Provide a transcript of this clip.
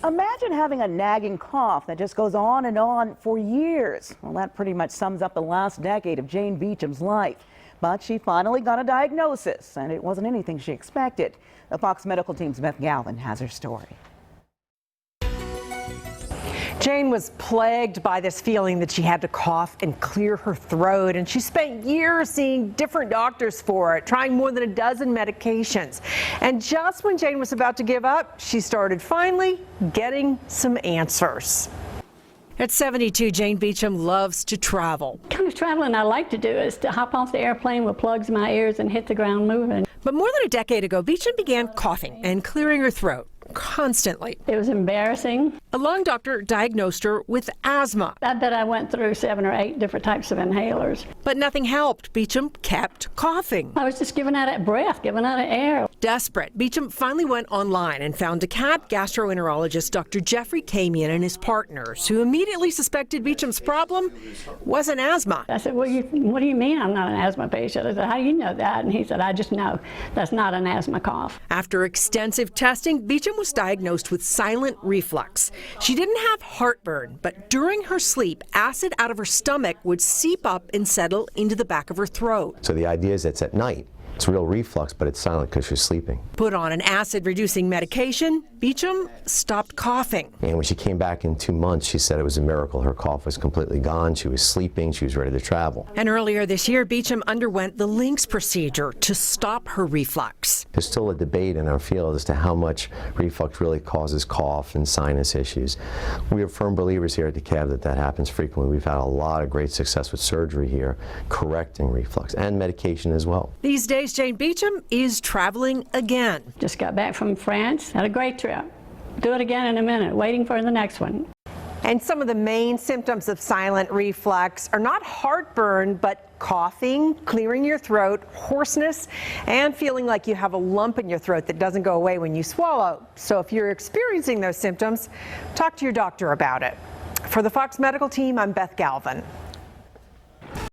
Imagine having a nagging cough that just goes on and on for years. Well, that pretty much sums up the last decade of Jane Beacham's life. But she finally got a diagnosis, and it wasn't anything she expected. The Fox Medical Team's Beth Galvin has her story. Jane was plagued by this feeling that she had to cough and clear her throat, and she spent years seeing different doctors for it, trying more than a dozen medications. And just when Jane was about to give up, she started finally getting some answers. At 72, Jane Beacham loves to travel. The kind of traveling I like to do is to hop off the airplane with plugs in my ears and hit the ground moving. But more than a decade ago, Beacham began coughing and clearing her throat constantly. It was embarrassing. A lung doctor diagnosed her with asthma. I bet I went through 7 or 8 different types of inhalers. But nothing helped. Beacham kept coughing. I was just giving out of breath, giving out of air. Desperate, Beacham finally went online and found DeKalb gastroenterologist Dr. Jeffrie Kamean and his partners, who immediately suspected Beacham's problem wasn't asthma. I said, well, what do you mean I'm not an asthma patient? I said, how do you know that? And he said, I just know that's not an asthma cough. After extensive testing, Beacham was diagnosed with silent reflux. She didn't have heartburn, but during her sleep, acid out of her stomach would seep up and settle into the back of her throat. So the idea is it's at night. It's real reflux, but it's silent because she's sleeping. Put on an acid-reducing medication, Beacham stopped coughing. And when she came back in 2 months, she said it was a miracle. Her cough was completely gone. She was sleeping. She was ready to travel. And earlier this year, Beacham underwent the LINX procedure to stop her reflux. There's still a debate in our field as to how much reflux really causes cough and sinus issues. We are firm believers here at DeKalb that happens frequently. We've had a lot of great success with surgery here, correcting reflux, and medication as well. These days, Jane Beacham is traveling again. Just got back from France, had a great trip. Do it again in a minute, waiting for the next one. And some of the main symptoms of silent reflux are not heartburn, but coughing, clearing your throat, hoarseness, and feeling like you have a lump in your throat that doesn't go away when you swallow. So if you're experiencing those symptoms, talk to your doctor about it. For the Fox Medical Team, I'm Beth Galvin.